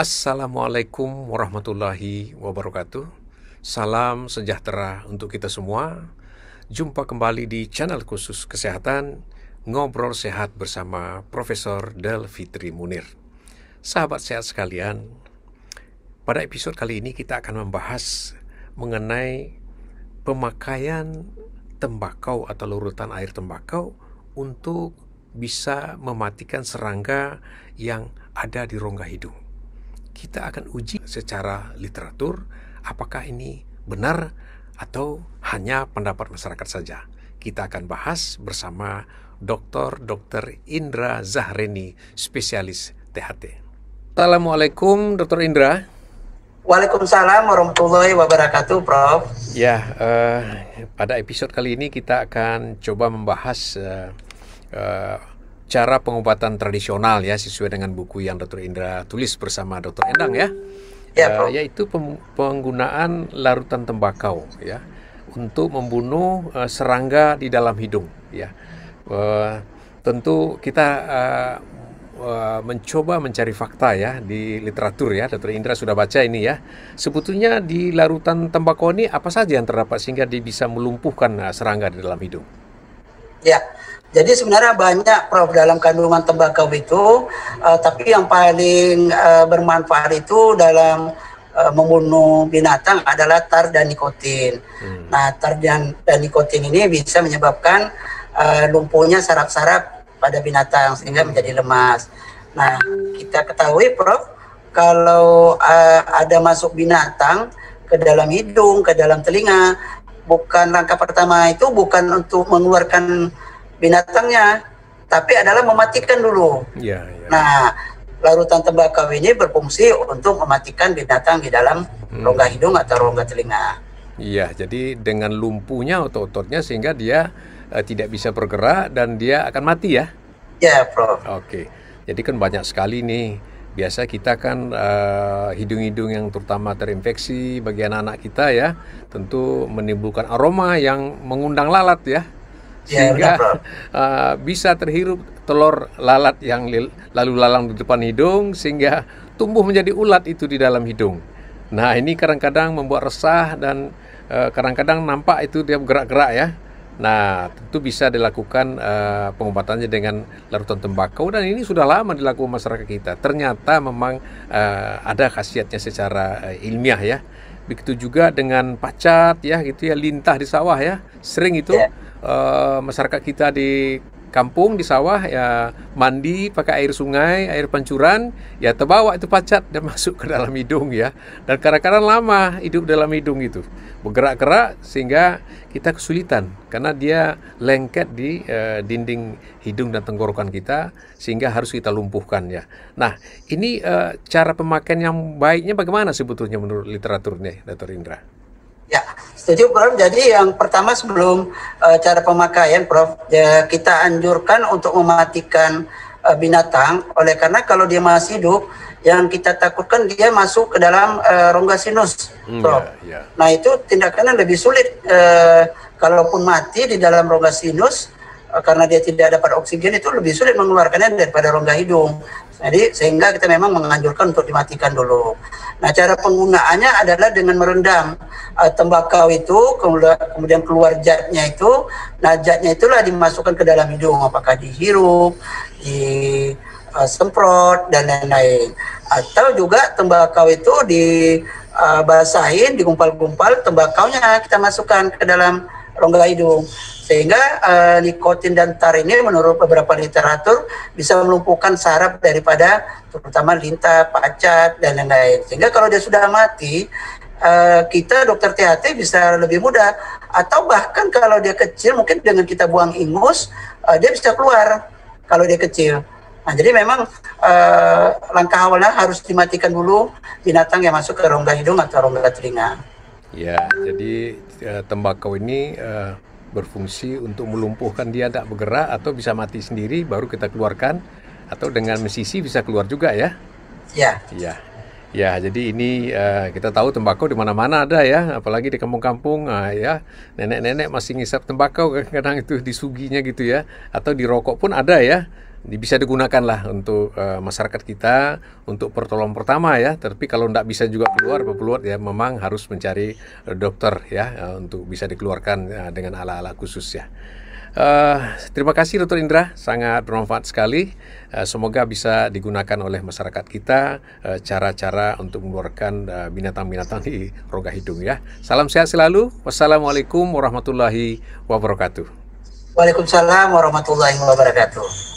Assalamualaikum warahmatullahi wabarakatuh. Salam sejahtera untuk kita semua. Jumpa kembali di channel khusus kesehatan Ngobrol Sehat bersama Profesor Del Fitri Munir. Sahabat sehat sekalian, pada episode kali ini kita akan membahas mengenai pemakaian tembakau atau larutan air tembakau untuk bisa mematikan serangga yang ada di rongga hidung. Kita akan uji secara literatur apakah ini benar atau hanya pendapat masyarakat saja. Kita akan bahas bersama Dr. Indra Zahreni, spesialis THT. Assalamualaikum Dr. Indra. Waalaikumsalam warahmatullahi wabarakatuh, Prof. Ya, pada episode kali ini kita akan coba membahas cara pengobatan tradisional ya, sesuai dengan buku yang Dr. Indra tulis bersama Dr. Endang ya. Ya, yaitu penggunaan larutan tembakau ya untuk membunuh serangga di dalam hidung ya. Tentu kita mencoba mencari fakta ya di literatur ya. Dr. Indra sudah baca ini ya. Sebetulnya di larutan tembakau ini apa saja yang terdapat sehingga dia bisa melumpuhkan serangga di dalam hidung? Ya, jadi sebenarnya banyak, Prof, dalam kandungan tembakau itu, tapi yang paling bermanfaat itu dalam membunuh binatang adalah tar dan nikotin. Nah, tar dan nikotin ini bisa menyebabkan lumpuhnya saraf-saraf pada binatang sehingga menjadi lemas. Nah, kita ketahui, Prof, kalau ada masuk binatang ke dalam hidung, ke dalam telinga, langkah pertama itu bukan untuk mengeluarkan binatangnya, tapi adalah mematikan dulu. Ya. Nah, larutan tembakau ini berfungsi untuk mematikan binatang di dalam rongga hidung atau rongga telinga. Iya, jadi dengan lumpuhnya otot-ototnya sehingga dia tidak bisa bergerak dan dia akan mati ya? Ya, Prof. Oke, jadi kan banyak sekali nih. Biasa kita kan hidung-hidung yang terutama terinfeksi bagi anak-anak kita ya, tentu menimbulkan aroma yang mengundang lalat ya, sehingga bisa terhirup telur lalat yang lalu lalang di depan hidung sehingga tumbuh menjadi ulat itu di dalam hidung. Nah, ini kadang-kadang membuat resah dan kadang-kadang nampak itu dia bergerak-gerak ya. Nah, tentu bisa dilakukan pengobatannya dengan larutan tembakau dan ini sudah lama dilakukan masyarakat kita. Ternyata memang ada khasiatnya secara ilmiah ya. Begitu juga dengan pacat ya gitu ya, lintah di sawah ya. Sering itu masyarakat kita di kampung di sawah ya mandi pakai air sungai, air pancuran, ya terbawa itu pacat dan masuk ke dalam hidung ya. Dan kadang-kadang lama hidup dalam hidung itu. Bergerak-gerak sehingga kita kesulitan karena dia lengket di dinding hidung dan tenggorokan kita sehingga harus kita lumpuhkan ya. Nah, ini cara pemakaian yang baiknya bagaimana sebetulnya menurut literaturnya, Dr. Indra? Ya, setuju, Prof. Jadi yang pertama sebelum cara pemakaian, Prof, ya, kita anjurkan untuk mematikan binatang. Oleh karena kalau dia masih hidup, yang kita takutkan dia masuk ke dalam rongga sinus, Prof. Ya. Nah, itu tindakan yang lebih sulit. Kalaupun mati di dalam rongga sinus, karena dia tidak dapat oksigen, itu lebih sulit mengeluarkannya daripada rongga hidung. Jadi sehingga kita memang menganjurkan untuk dimatikan dulu. Nah, cara penggunaannya adalah dengan merendam tembakau itu, kemudian keluar zatnya itu. Nah, zatnya itulah dimasukkan ke dalam hidung, apakah dihirup, disemprot dan lain-lain. Atau juga tembakau itu dibasahin, digumpal-gumpal, tembakaunya kita masukkan ke dalam rongga hidung. Sehingga nikotin dan tar ini menurut beberapa literatur bisa melumpuhkan saraf daripada terutama lintah, pacat, dan lain-lain. Sehingga kalau dia sudah mati, kita dokter THT bisa lebih mudah. Atau bahkan kalau dia kecil, mungkin dengan kita buang ingus, dia bisa keluar kalau dia kecil. Nah, jadi memang langkah awalnya harus dimatikan dulu binatang yang masuk ke rongga hidung atau rongga telinga. Ya, jadi tembakau ini berfungsi untuk melumpuhkan dia tidak bergerak atau bisa mati sendiri baru kita keluarkan, atau dengan mesisi bisa keluar juga ya. Ya, jadi ini kita tahu tembakau di mana-mana ada ya, apalagi di kampung-kampung ya, nenek-nenek masih ngisap tembakau kadang-kadang itu disuginya gitu ya, atau di rokok pun ada ya. bisa digunakan lah untuk masyarakat kita untuk pertolongan pertama ya. Tapi kalau tidak bisa juga keluar ya, memang harus mencari dokter ya untuk bisa dikeluarkan dengan ala-ala khusus ya. Terima kasih Dr. Indra, sangat bermanfaat sekali. Semoga bisa digunakan oleh masyarakat kita cara-cara untuk mengeluarkan binatang-binatang di rongga hidung ya. Salam sehat selalu. Wassalamualaikum warahmatullahi wabarakatuh. Waalaikumsalam warahmatullahi wabarakatuh.